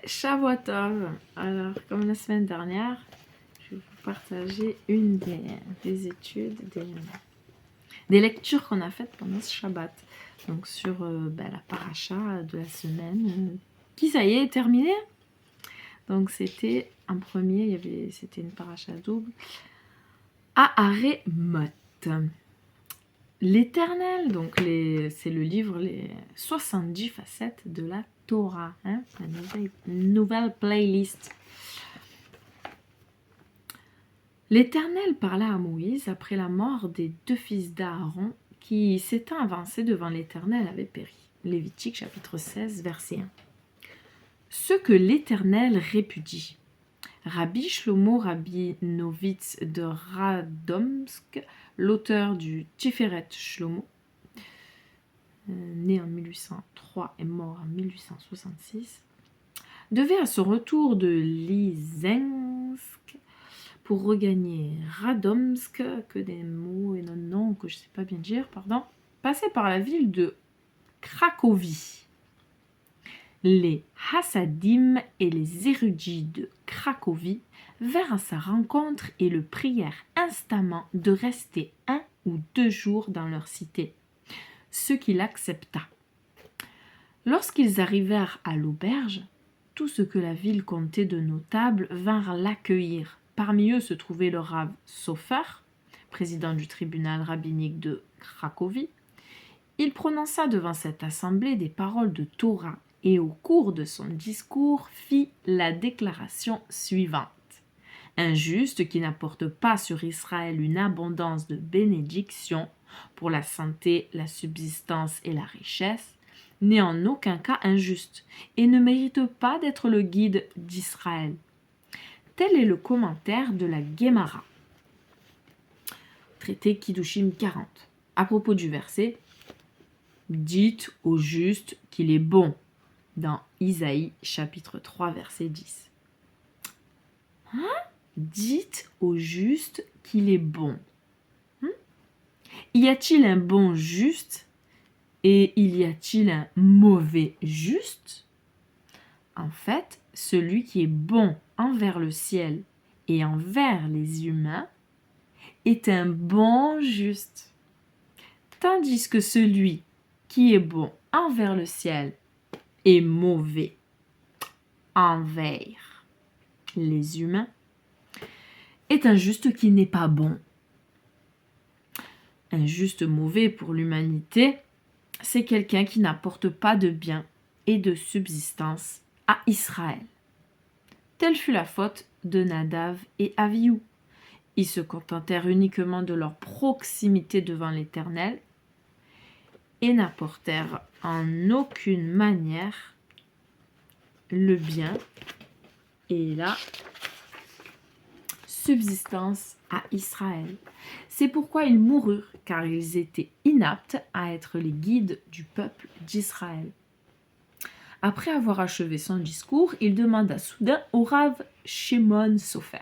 Shavuotov. Alors, comme la semaine dernière, je vais vous partager une des études, des lectures qu'on a faites pendant ce Shabbat. Donc, sur la paracha de la semaine, qui, ça y est terminée. Donc, c'était un premier, c'était une paracha double. Aharemot. L'Éternel, donc c'est le livre Les 70 facettes de la Torah, hein, nouvelle playlist. L'Éternel parla à Moïse après la mort des 2 fils d'Aaron qui, s'étant avancés devant l'Éternel, avaient péri. Lévitique chapitre 16, verset 1. Ce que l'Éternel répudie. Rabbi Shlomo Rabinovitz de Radomsk, l'auteur du Tiferet Shlomo, né en 1803 et mort en 1866, devait à son retour de Lysensk pour regagner Radomsk, que des mots et non que je ne sais pas bien dire, passer par la ville de Cracovie. Les Hassidim et les érudits de Cracovie vinrent à sa rencontre et le prièrent instamment de rester 1 ou 2 jours dans leur cité, ce qu'il accepta. Lorsqu'ils arrivèrent à l'auberge, tout ce que la ville comptait de notables vinrent l'accueillir. Parmi eux se trouvait le Rav Sofer, président du tribunal rabbinique de Cracovie. Il prononça devant cette assemblée des paroles de Torah et au cours de son discours fit la déclaration suivante. Un juste qui n'apporte pas sur Israël une abondance de bénédictions pour la santé, la subsistance et la richesse, n'est en aucun cas injuste et ne mérite pas d'être le guide d'Israël. Tel est le commentaire de la Guémara, traité Kiddushin 40, à propos du verset « Dites au juste qu'il est bon » dans Isaïe chapitre 3 verset 10. Dites au juste qu'il est bon. Y a-t-il un bon juste et y a-t-il un mauvais juste? En fait, celui qui est bon envers le ciel et envers les humains est un bon juste, tandis que celui qui est bon envers le ciel est mauvais envers les humains est un juste qui n'est pas bon. Un juste mauvais pour l'humanité, c'est quelqu'un qui n'apporte pas de bien et de subsistance à Israël. Telle fut la faute de Nadav et Avihu. Ils se contentèrent uniquement de leur proximité devant l'Éternel et n'apportèrent en aucune manière le bien et la subsistance à Israël. C'est pourquoi ils moururent, car ils étaient inaptes à être les guides du peuple d'Israël. Après avoir achevé son discours, il demanda soudain au Rav Shimon Sofer.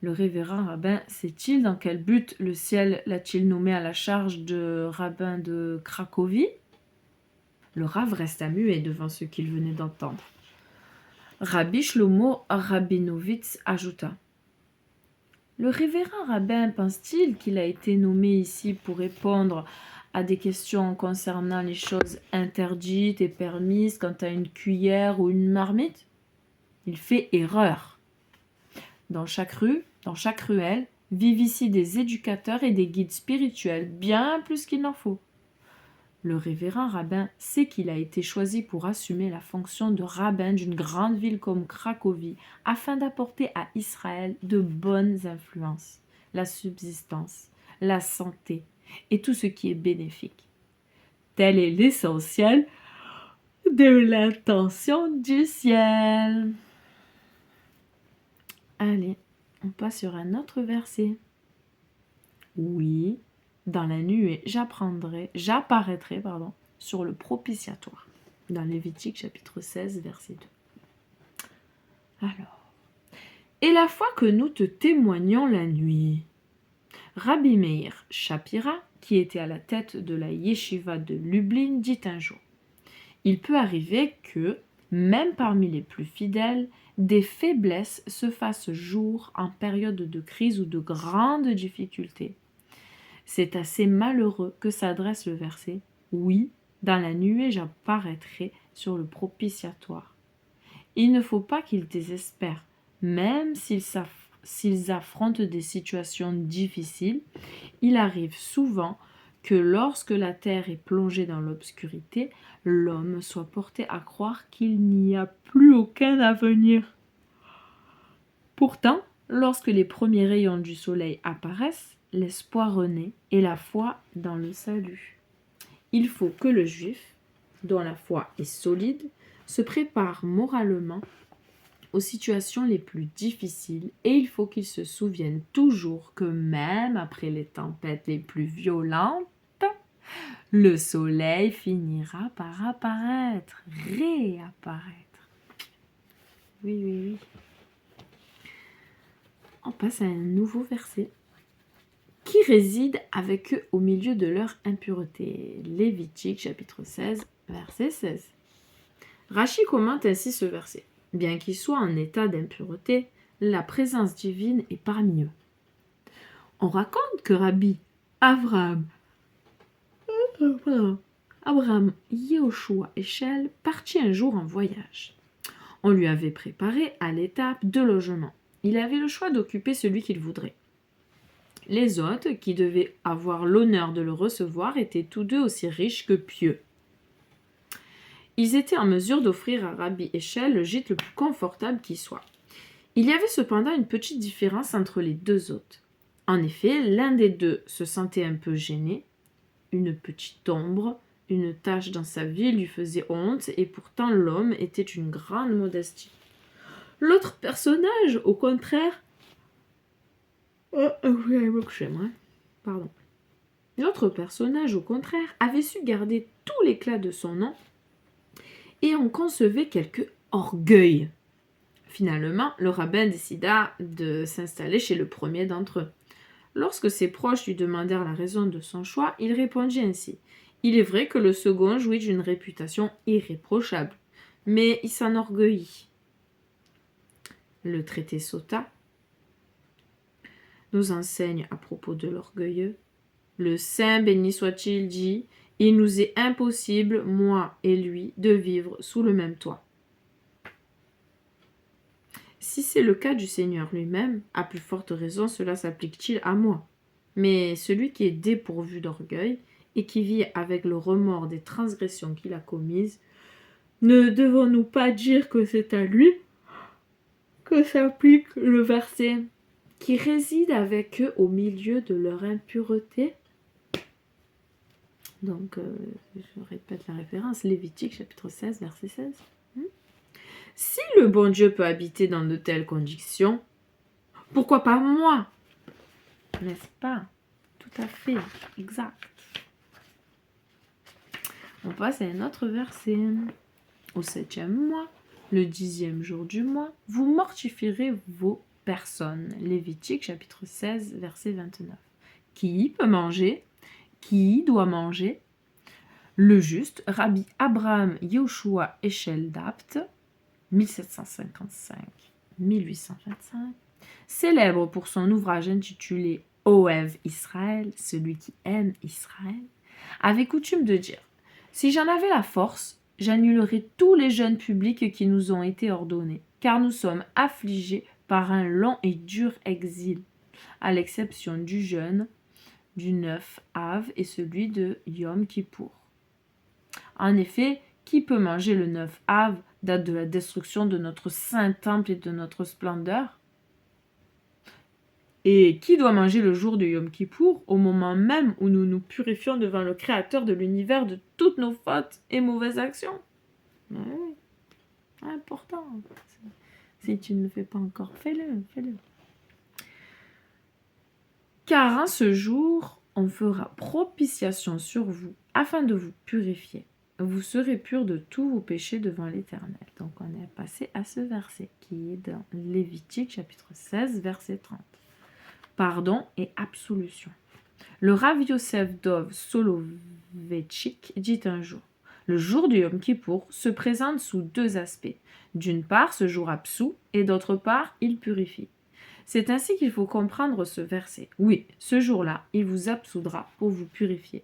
Le révérend rabbin sait-il dans quel but le ciel l'a-t-il nommé à la charge de rabbin de Cracovie? Le Rav resta muet devant ce qu'il venait d'entendre. Rabbi Shlomo Rabinovitz ajouta. Le révérend rabbin pense-t-il qu'il a été nommé ici pour répondre à des questions concernant les choses interdites et permises quant à une cuillère ou une marmite? Il fait erreur. Dans chaque rue, dans chaque ruelle, vivent ici des éducateurs et des guides spirituels, bien plus qu'il n'en faut. Le révérend rabbin sait qu'il a été choisi pour assumer la fonction de rabbin d'une grande ville comme Cracovie, afin d'apporter à Israël de bonnes influences, la subsistance, la santé et tout ce qui est bénéfique. Tel est l'essentiel de l'intention du ciel. Allez, on passe sur un autre verset. Oui, dans la nuée, j'apparaîtrai sur le propitiatoire, dans Lévitique chapitre 16, verset 2. Alors, et la fois que nous te témoignons la nuit, Rabbi Meir Shapira, qui était à la tête de la yeshiva de Lublin, dit un jour, il peut arriver que, même parmi les plus fidèles, des faiblesses se fassent jour en période de crise ou de grandes difficultés. C'est à ces malheureux que s'adresse le verset « Oui, dans la nuée j'apparaîtrai sur le propitiatoire ». Il ne faut pas qu'ils désespèrent, même s'ils affrontent des situations difficiles. Il arrive souvent que lorsque la terre est plongée dans l'obscurité, l'homme soit porté à croire qu'il n'y a plus aucun avenir. Pourtant, lorsque les premiers rayons du soleil apparaissent, l'espoir renaît et la foi dans le salut. Il faut que le juif, dont la foi est solide, se prépare moralement aux situations les plus difficiles et il faut qu'il se souvienne toujours que même après les tempêtes les plus violentes, le soleil finira par apparaître, réapparaître. Oui, oui, oui. On passe à un nouveau verset. Qui réside avec eux au milieu de leur impureté. Lévitique, chapitre 16, verset 16. Rachi commente ainsi ce verset. Bien qu'ils soient en état d'impureté, la présence divine est parmi eux. On raconte que Rabbi Abraham Yehoshua Heschel partit un jour en voyage. On lui avait préparé à l'étape 2 logements. Il avait le choix d'occuper celui qu'il voudrait. Les hôtes, qui devaient avoir l'honneur de le recevoir, étaient tous deux aussi riches que pieux. Ils étaient en mesure d'offrir à Rabbi Heschel le gîte le plus confortable qui soit. Il y avait cependant une petite différence entre les deux hôtes. En effet, l'un des deux se sentait un peu gêné. Une petite ombre, une tache dans sa vie lui faisait honte, et pourtant l'homme était une grande modestie. L'autre personnage, au contraire... L'autre personnage, au contraire, avait su garder tout l'éclat de son nom et en concevait quelque orgueil. Finalement, le rabbin décida de s'installer chez le premier d'entre eux. Lorsque ses proches lui demandèrent la raison de son choix, il répondit ainsi. Il est vrai que le second jouit d'une réputation irréprochable, mais il s'enorgueillit. Le traité Sota nous enseigne à propos de l'orgueilleux. Le Saint béni soit-il dit, il nous est impossible, moi et lui, de vivre sous le même toit. Si c'est le cas du Seigneur lui-même, à plus forte raison cela s'applique-t-il à moi. Mais celui qui est dépourvu d'orgueil et qui vit avec le remords des transgressions qu'il a commises, ne devons-nous pas dire que c'est à lui que s'applique le verset qui réside avec eux au milieu de leur impureté? Donc, je répète la référence, Lévitique, chapitre 16, verset 16. Si le bon Dieu peut habiter dans de telles conditions, pourquoi pas moi? N'est-ce pas? Tout à fait, exact. On passe à un autre verset. Au 7e mois, le 10e jour du mois, vous mortifierez vos personnes. Lévitique, chapitre 16, verset 29. Qui peut manger? Qui doit manger? Le juste, Rabbi Abraham Yehoshua Heschel d'Apt, 1755-1825, célèbre pour son ouvrage intitulé Ohev Israël, celui qui aime Israël, avait coutume de dire « Si j'en avais la force, j'annulerais tous les jeûnes publics qui nous ont été ordonnés, car nous sommes affligés par un long et dur exil, à l'exception du jeûne du 9 Av et celui de Yom Kippour. En effet, qui peut manger le 9 Av, date de la destruction de notre saint temple et de notre splendeur? Et qui doit manger le jour de Yom Kippour, au moment même où nous nous purifions devant le Créateur de l'univers de toutes nos fautes et mauvaises actions? Oui, important. Si tu ne le fais pas encore, fais-le, fais-le. Car en ce jour, on fera propitiation sur vous, afin de vous purifier. Vous serez purs de tous vos péchés devant l'Éternel. Donc on est passé à ce verset qui est dans Lévitique chapitre 16 verset 30. Pardon et absolution. Le Rav Yosef Dov Soloveitchik dit un jour, Le jour du Yom Kippour se présente sous deux aspects. D'une part, ce jour absout, et d'autre part, il purifie. C'est ainsi qu'il faut comprendre ce verset. Oui, ce jour-là, il vous absoudra pour vous purifier.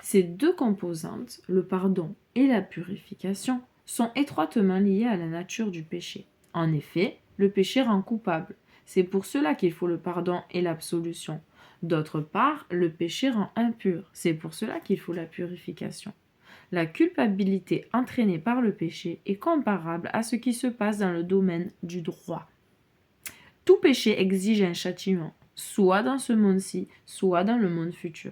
Ces deux composantes, le pardon et la purification, sont étroitement liées à la nature du péché. En effet, le péché rend coupable. C'est pour cela qu'il faut le pardon et l'absolution. D'autre part, le péché rend impur. C'est pour cela qu'il faut la purification. La culpabilité entraînée par le péché est comparable à ce qui se passe dans le domaine du droit. Tout péché exige un châtiment, soit dans ce monde-ci, soit dans le monde futur.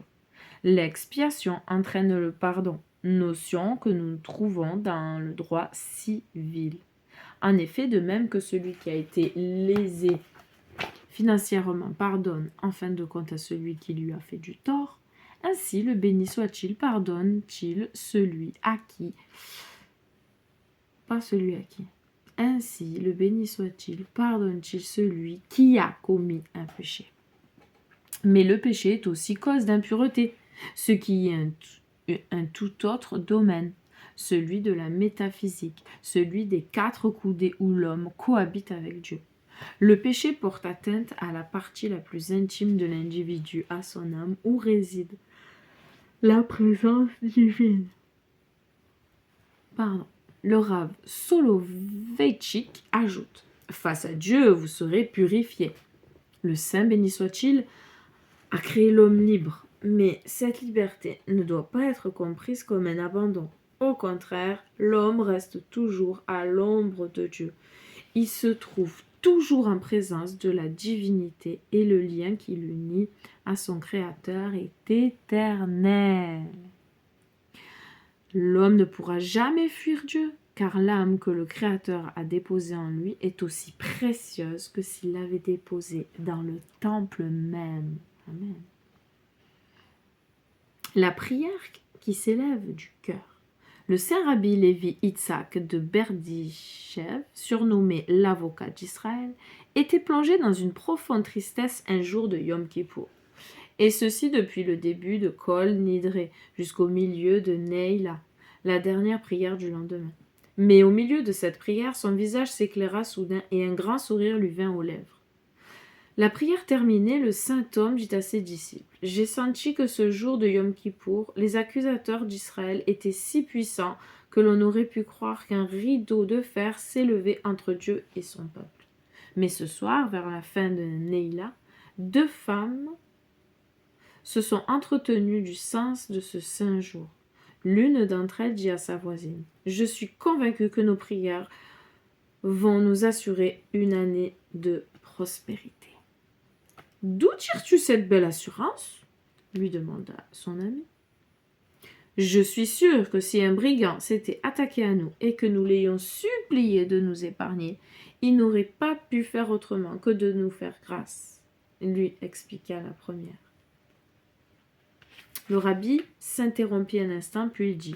L'expiation entraîne le pardon, notion que nous trouvons dans le droit civil. En effet, de même que celui qui a été lésé financièrement pardonne en fin de compte à celui qui lui a fait du tort, ainsi le béni soit-il pardonne-t-il celui à qui, pas celui à qui. Ainsi le béni soit-il pardonne-t-il celui qui a commis un péché. Mais le péché est aussi cause d'impureté, ce qui est un tout autre domaine, celui de la métaphysique, celui des quatre coudées où l'homme cohabite avec Dieu. Le péché porte atteinte à la partie la plus intime de l'individu, à son âme, où réside la présence divine. Le Rav Soloveitchik ajoute « Face à Dieu, vous serez purifiés. Le Saint béni soit-il a créé l'homme libre, mais cette liberté ne doit pas être comprise comme un abandon. Au contraire, l'homme reste toujours à l'ombre de Dieu. Il se trouve toujours en présence de la divinité et le lien qui l'unit à son Créateur est éternel. L'homme ne pourra jamais fuir Dieu, car l'âme que le Créateur a déposée en lui est aussi précieuse que s'il l'avait déposée dans le temple même. Amen. La prière qui s'élève du cœur. Le saint Rabbi Lévi Yitzhak de Berdichev, surnommé l'avocat d'Israël, était plongé dans une profonde tristesse un jour de Yom Kippour. Et ceci depuis le début de Kol Nidré jusqu'au milieu de Neila, la dernière prière du lendemain. Mais au milieu de cette prière, son visage s'éclaira soudain et un grand sourire lui vint aux lèvres. La prière terminée, le saint homme dit à ses disciples « J'ai senti que ce jour de Yom Kippour, les accusateurs d'Israël étaient si puissants que l'on aurait pu croire qu'un rideau de fer s'élevait entre Dieu et son peuple. Mais ce soir, vers la fin de Neila, deux femmes se sont entretenues du sens de ce saint jour. L'une d'entre elles dit à sa voisine « Je suis convaincue que nos prières vont nous assurer une année de prospérité. » « D'où tires-tu cette belle assurance ?» lui demanda son ami. « Je suis sûre que si un brigand s'était attaqué à nous et que nous l'ayons supplié de nous épargner, il n'aurait pas pu faire autrement que de nous faire grâce, » lui expliqua la première. Le rabbi s'interrompit un instant, puis il dit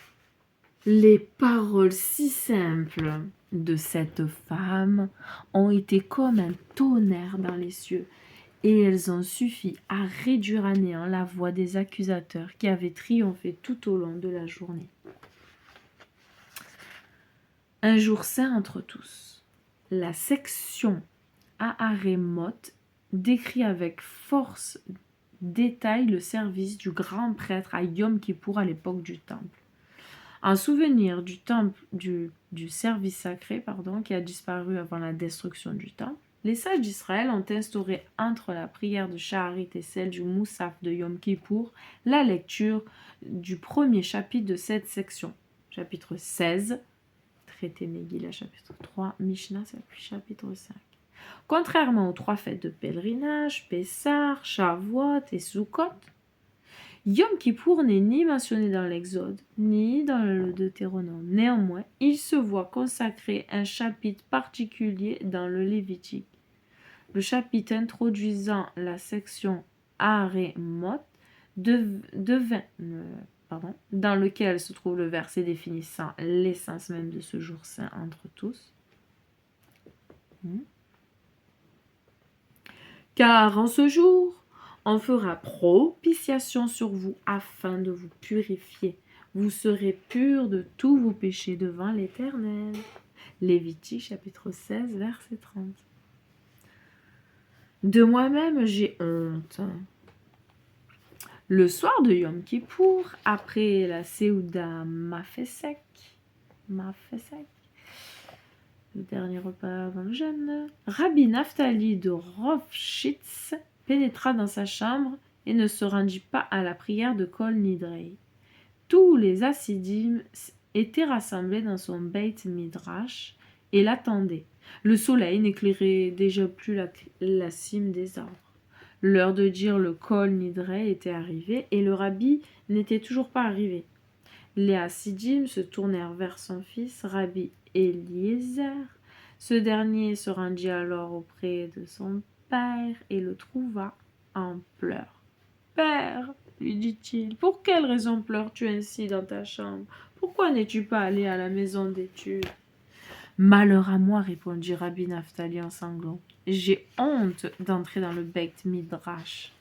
« Les paroles si simples de cette femme ont été comme un tonnerre dans les cieux, et elles ont suffi à réduire à néant la voix des accusateurs qui avaient triomphé tout au long de la journée. » Un jour saint entre tous. La section Aharemot décrit avec force détail le service du grand prêtre à Yom Kippour à l'époque du temple. En souvenir du service sacré qui a disparu avant la destruction du temple, les sages d'Israël ont instauré entre la prière de Shaharit et celle du Moussaf de Yom Kippour la lecture du premier chapitre de cette section, chapitre 16, traité Megillah, chapitre 3, Mishnah, chapitre 5. Contrairement aux trois fêtes de pèlerinage, Pessah, Shavuot et Sukkot, Yom Kippour n'est ni mentionné dans l'Exode, ni dans le Deutéronome. Néanmoins, il se voit consacrer un chapitre particulier dans le Lévitique. Le chapitre introduisant la section Haremot dans lequel se trouve le verset définissant l'essence même de ce jour saint entre tous. Car en ce jour, on fera propitiation sur vous afin de vous purifier. vous serez purs de tous vos péchés devant l'Éternel. Lévitique chapitre 16, verset 30. De moi-même j'ai honte. Le soir de Yom Kippour, après la Séouda Mafesek, le dernier repas avant le jeûne, Rabbi Naphtali de Rovchitz pénétra dans sa chambre et ne se rendit pas à la prière de Kol Nidrei. Tous les Hassidim étaient rassemblés dans son Beit Midrash et l'attendaient. Le soleil n'éclairait déjà plus la cime des arbres. L'heure de dire le Kol Nidrei était arrivée et le rabbi n'était toujours pas arrivé. Les Hassidim se tournèrent vers son fils, Rabbi Eliezer. Ce dernier se rendit alors auprès de son père et le trouva en pleurs. « Père, lui dit-il, pour quelle raison pleures-tu ainsi dans ta chambre? Pourquoi n'es-tu pas allé à la maison d'études ?» Malheur à moi, répondit Rabbi Naphtali en sanglots. J'ai honte d'entrer dans le Beit Midrash.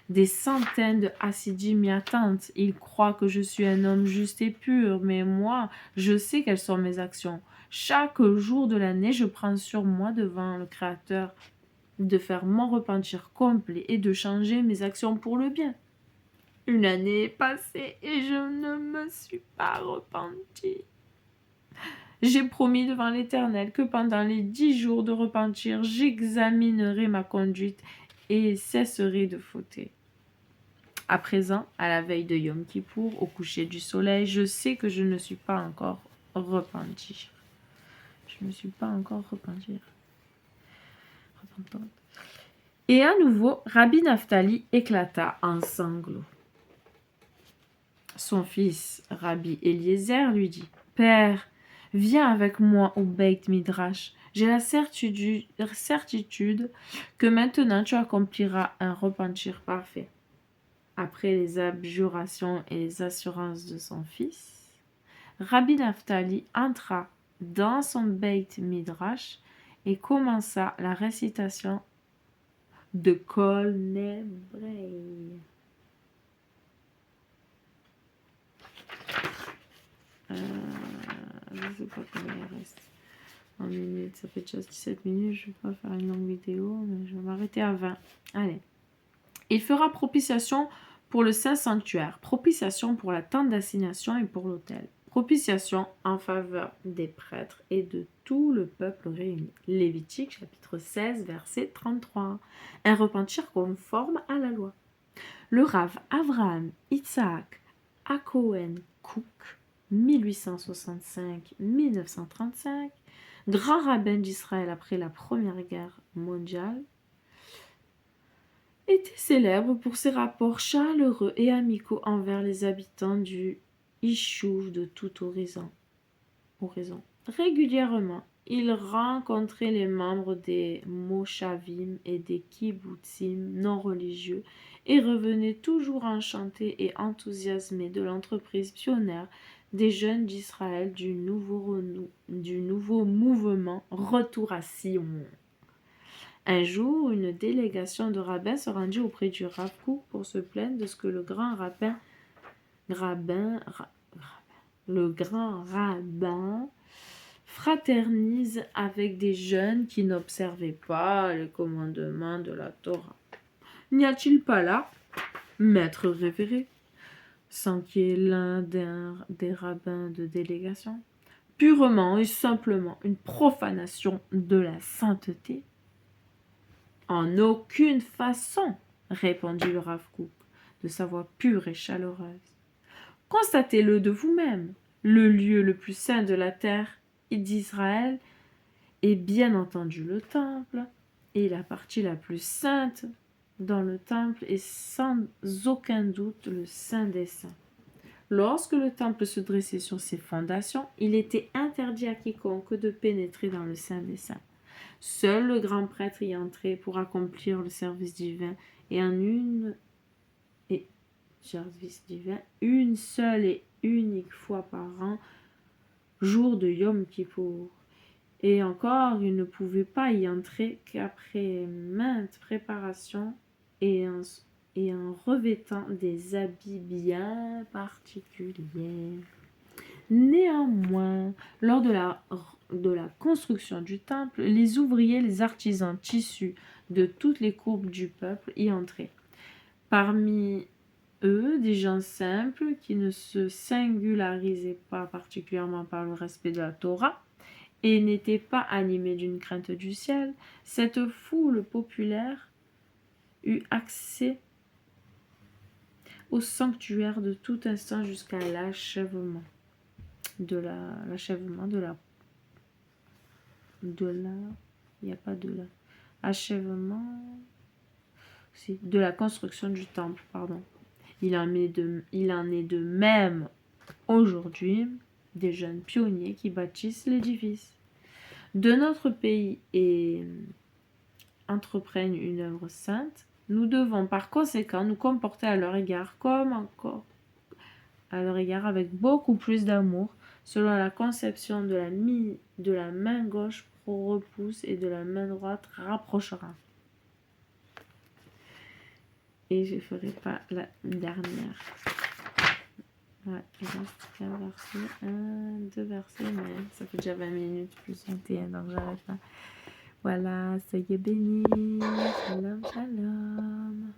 Des centaines de Hassidim m'y attendent. Ils croient que je suis un homme juste et pur, mais moi, je sais quelles sont mes actions. Chaque jour de l'année, je prends sur moi devant le Créateur de faire mon repentir complet et de changer mes actions pour le bien. Une année est passée et je ne me suis pas repenti. J'ai promis devant l'Éternel que pendant les 10 jours de repentir, j'examinerai ma conduite et cesserai de fauter. À présent, à la veille de Yom Kippour, au coucher du soleil, je sais que je ne suis pas encore repenti. Je ne suis pas encore repentante. Et à nouveau, Rabbi Naphtali éclata en sanglots. Son fils, Rabbi Eliezer, lui dit « Père, viens avec moi au Beit Midrash. J'ai la certitude que maintenant tu accompliras un repentir parfait. » Après les abjurations et les assurances de son fils, Rabbi Naphtali entra dans son Beit Midrash et commença la récitation de Kol Nidrei. Je ne sais pas combien il reste en minutes, ça fait déjà 17 minutes, je ne vais pas faire une longue vidéo, mais je vais m'arrêter à 20. Allez. Il fera propitiation pour le saint sanctuaire, propitiation pour la tente d'assignation et pour l'autel, propitiation en faveur des prêtres et de tout le peuple réuni. Lévitique chapitre 16 verset 33. Un repentir conforme à la loi. Le Rav Avraham Yitzhak Akohen Kook 1865-1935, grand rabbin d'Israël après la Première Guerre mondiale, était célèbre pour ses rapports chaleureux et amicaux envers les habitants du Yishuv de tout horizon. Régulièrement, il rencontrait les membres des Moshavim et des Kibbutzim non religieux et revenait toujours enchanté et enthousiasmé de l'entreprise pionnière des jeunes d'Israël du nouveau mouvement Retour à Sion. Un jour, une délégation de rabbins se rendit auprès du Rav Kook pour se plaindre de ce que le grand rabbin fraternise avec des jeunes qui n'observaient pas les commandements de la Torah. N'y a-t-il pas là, maître révéré, sans qu'il y ait l'un des rabbins de délégation, purement et simplement une profanation de la sainteté? En aucune façon, répondit le Rav Kook de sa voix pure et chaleureuse. Constatez-le de vous-même. Le lieu le plus saint de la terre d'Israël est bien entendu le temple, et la partie la plus sainte dans le temple est sans aucun doute le Saint des Saints. Lorsque le temple se dressait sur ses fondations, il était interdit à quiconque de pénétrer dans le Saint des Saints. Seul le grand prêtre y entrait pour accomplir le service divin une seule et unique fois par an, jour de Yom Kippour. Et encore, il ne pouvait pas y entrer qu'après maintes préparations et et en revêtant des habits bien particuliers. Néanmoins, lors de la construction du temple, les ouvriers, les artisans tissus de toutes les courbes du peuple y entraient. Parmi eux, des gens simples qui ne se singularisaient pas particulièrement par le respect de la Torah et n'étaient pas animés d'une crainte du ciel, cette foule populaire eut accès au sanctuaire de tout instant jusqu'à l'achèvement de la construction du temple, pardon. Il en est de même aujourd'hui des jeunes pionniers qui bâtissent l'édifice de notre pays et entreprennent une œuvre sainte. Nous devons par conséquent nous comporter à leur égard avec beaucoup plus d'amour, selon la conception de la main gauche repousse et de la main droite rapprochera. Et je ne ferai pas la dernière. Ouais, il reste qu'un verset, 2 versets, mais ça fait déjà 20 minutes plus 21, donc j'arrête là. Voilà, soyez bénis. Shalom, shalom.